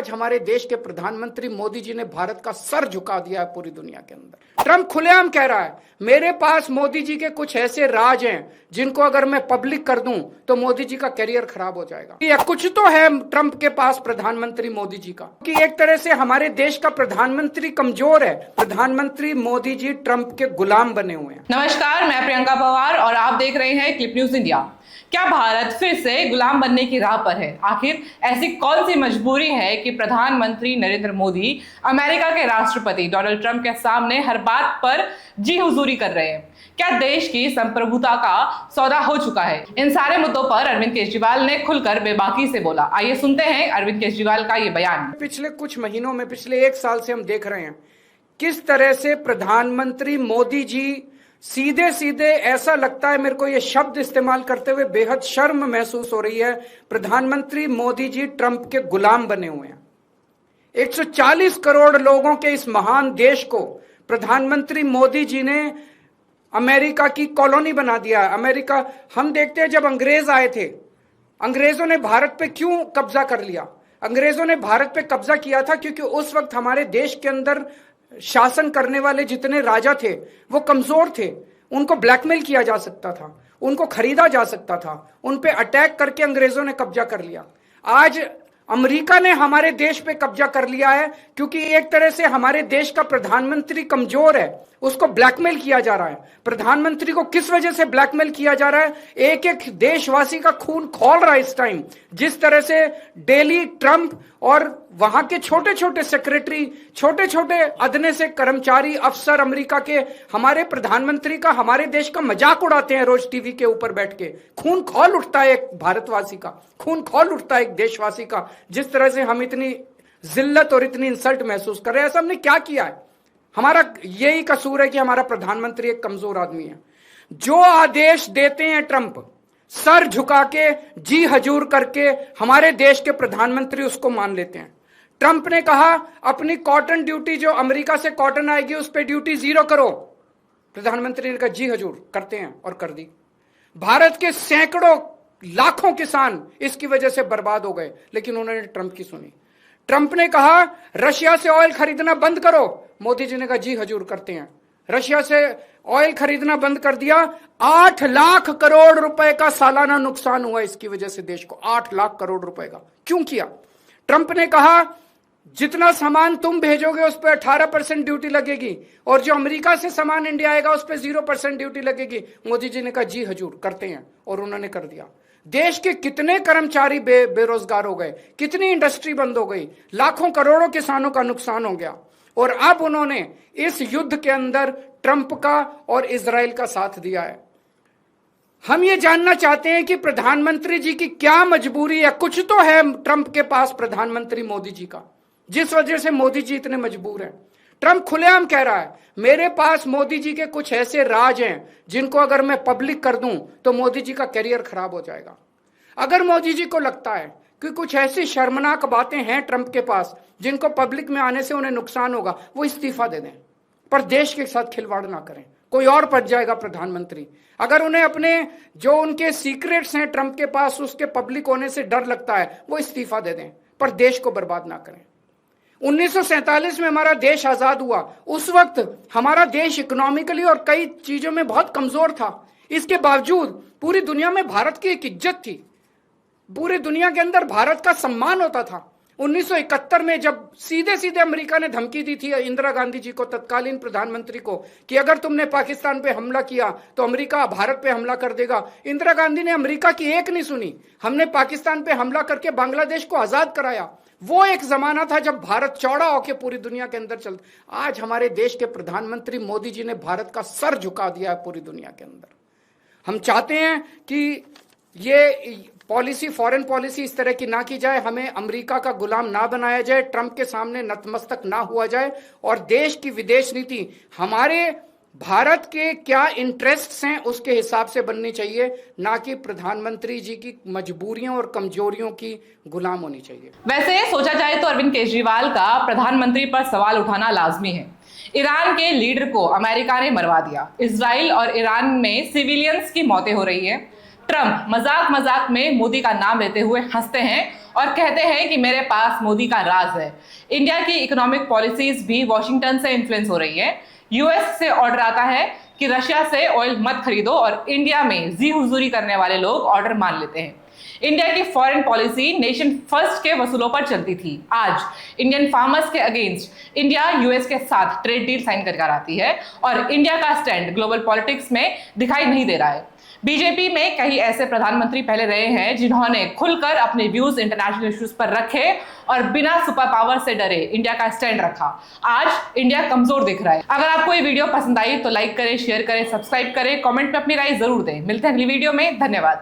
आज हमारे देश के प्रधानमंत्री मोदी जी ने भारत का सर झुका दिया है पूरी दुनिया के अंदर। ट्रंप खुलेआम कह रहा है मेरे पास मोदी जी के कुछ ऐसे राज हैं जिनको अगर मैं पब्लिक कर दूं तो मोदी जी का करियर खराब हो जाएगा। ये कुछ तो है ट्रंप के पास प्रधानमंत्री मोदी जी का, कि एक तरह से हमारे देश का प्रधानमंत्री कमजोर है। प्रधानमंत्री मोदी जी ट्रंप के गुलाम बने हुए हैं। नमस्कार, मैं प्रियंका पवार और आप देख रहे हैं क्लिप न्यूज इंडिया। क्या भारत फिर से गुलाम बनने की राह पर है? आखिर ऐसी कौन सी मजबूरी है कि प्रधानमंत्री नरेंद्र मोदी अमेरिका के राष्ट्रपति डोनाल्ड ट्रंप के सामने हर बात पर जी हुजूरी कर रहे हैं? क्या देश की संप्रभुता का सौदा हो चुका है? इन सारे मुद्दों पर अरविंद केजरीवाल ने खुलकर बेबाकी से बोला। आइए सुनते हैं अरविंद केजरीवाल का ये बयान। पिछले कुछ महीनों में, पिछले एक साल से हम देख रहे हैं किस तरह से प्रधानमंत्री मोदी जी सीधे सीधे, ऐसा लगता है मेरे को ये शब्द इस्तेमाल करते हुए बेहद शर्म महसूस हो रही है, प्रधानमंत्री मोदी जी ट्रंप के गुलाम बने हुए हैं। 140 करोड़ लोगों के इस महान देश को प्रधानमंत्री मोदी जी ने अमेरिका की कॉलोनी बना दिया। अमेरिका, हम देखते हैं जब अंग्रेज आए थे, अंग्रेजों ने भारत पे क्यों कब्जा कर लिया? अंग्रेजों ने भारत पे कब्जा किया था क्योंकि उस वक्त हमारे देश के अंदर शासन करने वाले जितने राजा थे वो कमजोर थे। उनको ब्लैकमेल किया जा सकता था, उनको खरीदा जा सकता था, उन पे अटैक करके अंग्रेजों ने कब्जा कर लिया। आज अमेरिका ने हमारे देश पे कब्जा कर लिया है क्योंकि एक तरह से हमारे देश का प्रधानमंत्री कमजोर है, उसको ब्लैकमेल किया जा रहा है। प्रधानमंत्री को किस वजह से ब्लैकमेल किया जा रहा है? एक एक देशवासी का खून खौल रहा है इस टाइम। जिस तरह से डेली ट्रंप और वहां के छोटे छोटे सेक्रेटरी, छोटे छोटे अदने से कर्मचारी, अफसर अमेरिका के हमारे प्रधानमंत्री का, हमारे देश का मजाक उड़ाते हैं रोज टीवी के ऊपर बैठ के। खून खौल उठता है एक भारतवासी का, खून खौल उठता है एक देशवासी का। जिस तरह से हम इतनी जिल्लत और इतनी इंसल्ट महसूस कर रहे हैं, ऐसा हमने क्या किया है? हमारा यही कसूर है कि हमारा प्रधानमंत्री एक कमजोर आदमी है। जो आदेश देते हैं ट्रंप, सर झुका के, जी हजूर करके हमारे देश के प्रधानमंत्री उसको मान लेते हैं। ट्रंप ने कहा अपनी कॉटन ड्यूटी, जो अमेरिका से कॉटन आएगी उस पर ड्यूटी 0 करो। प्रधानमंत्री ने कहा जी हजूर, करते हैं, और कर दी। भारत के सैकड़ों लाखों किसान इसकी वजह से बर्बाद हो गए, लेकिन उन्होंने ट्रंप की सुनी। ट्रंप ने कहा रशिया से ऑयल खरीदना बंद करो, मोदी जी ने कहा जी हजूर, करते हैं। रशिया से ऑयल खरीदना बंद कर दिया। 8 लाख करोड़ रुपए का सालाना नुकसान हुआ इसकी वजह से देश को। 8 लाख करोड़ रुपए का क्यों किया? ट्रंप ने कहा जितना सामान तुम भेजोगे उस पर 18% ड्यूटी लगेगी, और जो अमेरिका से सामान इंडिया आएगा उस पर 0% ड्यूटी लगेगी। मोदी जी ने कहा जी हजूर, करते हैं, और उन्होंने कर दिया। देश के कितने कर्मचारी बेरोजगार हो गए, कितनी इंडस्ट्री बंद हो गई, लाखों करोड़ों किसानों का नुकसान हो गया। और अब उन्होंने इस युद्ध के अंदर ट्रंप का और इजराइल का साथ दिया है। हम ये जानना चाहते हैं कि प्रधानमंत्री जी की क्या मजबूरी है? कुछ तो है ट्रंप के पास प्रधानमंत्री मोदी जी का, जिस वजह से मोदी जी इतने मजबूर हैं। ट्रंप खुलेआम कह रहा है मेरे पास मोदी जी के कुछ ऐसे राज हैं जिनको अगर मैं पब्लिक कर दूं तो मोदी जी का करियर खराब हो जाएगा। अगर मोदी जी को लगता है कि कुछ ऐसी शर्मनाक बातें हैं ट्रंप के पास जिनको पब्लिक में आने से उन्हें नुकसान होगा, वो इस्तीफा दे दें, पर देश के साथ खिलवाड़ ना करें। कोई और बच जाएगा प्रधानमंत्री। अगर उन्हें अपने जो उनके सीक्रेट्स हैं ट्रंप के पास, उसके पब्लिक होने से डर लगता है, वो इस्तीफा दे दें, पर देश को बर्बाद ना करें। 1947 में हमारा देश आजाद हुआ, उस वक्त हमारा देश इकोनॉमिकली और कई चीजों में बहुत कमजोर था। इसके बावजूद पूरी दुनिया में भारत की एक इज्जत थी, पूरी दुनिया के अंदर भारत का सम्मान होता था। 1971 में जब सीधे सीधे अमेरिका ने धमकी दी थी इंदिरा गांधी जी को, तत्कालीन प्रधानमंत्री को, कि अगर तुमने पाकिस्तान पे हमला किया तो अमेरिका भारत पे हमला कर देगा, इंदिरा गांधी ने अमेरिका की एक नहीं सुनी। हमने पाकिस्तान पे हमला करके बांग्लादेश को आजाद कराया। वो एक जमाना था जब भारत चौड़ा होकर पूरी दुनिया के अंदर चल। आज हमारे देश के प्रधानमंत्री मोदी जी ने भारत का सर झुका दिया है पूरी दुनिया के अंदर। हम चाहते हैं कि ये पॉलिसी, फॉरेन पॉलिसी इस तरह की ना की जाए, हमें अमेरिका का गुलाम ना बनाया जाए, ट्रंप के सामने नतमस्तक ना हुआ जाए, और देश की विदेश नीति हमारे भारत के क्या इंटरेस्ट्स हैं उसके हिसाब से बननी चाहिए, ना कि प्रधानमंत्री जी की मजबूरियों और कमजोरियों की गुलाम होनी चाहिए। वैसे सोचा जाए तो अरविंद केजरीवाल का प्रधानमंत्री पर सवाल उठाना लाजमी है। ईरान के लीडर को अमेरिका ने मरवा दिया, इजराइल और ईरान में सिविलियंस की मौतें हो रही है, ट्रंप मजाक मजाक में मोदी का नाम लेते हुए हंसते हैं और कहते हैं कि मेरे पास मोदी का राज है। इंडिया की इकोनॉमिक पॉलिसीज भी वॉशिंगटन से इन्फ्लुएंस हो रही है। यूएस से ऑर्डर आता है कि रशिया से ऑयल मत खरीदो और इंडिया में जी हुजूरी करने वाले लोग ऑर्डर मान लेते हैं। इंडिया की फॉरेन पॉलिसी नेशन फर्स्ट के वसूलों पर चलती थी। आज इंडियन फार्मर्स के अगेंस्ट इंडिया यूएस के साथ ट्रेड डील साइन कर आती है और इंडिया का स्टैंड ग्लोबल पॉलिटिक्स में दिखाई नहीं दे रहा है। बीजेपी में कई ऐसे प्रधानमंत्री पहले रहे हैं जिन्होंने खुलकर अपने व्यूज इंटरनेशनल इश्यूज पर रखे और बिना सुपर पावर से डरे इंडिया का स्टैंड रखा। आज इंडिया कमजोर दिख रहा है। अगर आपको ये वीडियो पसंद आई तो लाइक करें, शेयर करें, सब्सक्राइब करें, कमेंट में अपनी राय जरूर दें। मिलते हैं अगली वीडियो में। धन्यवाद।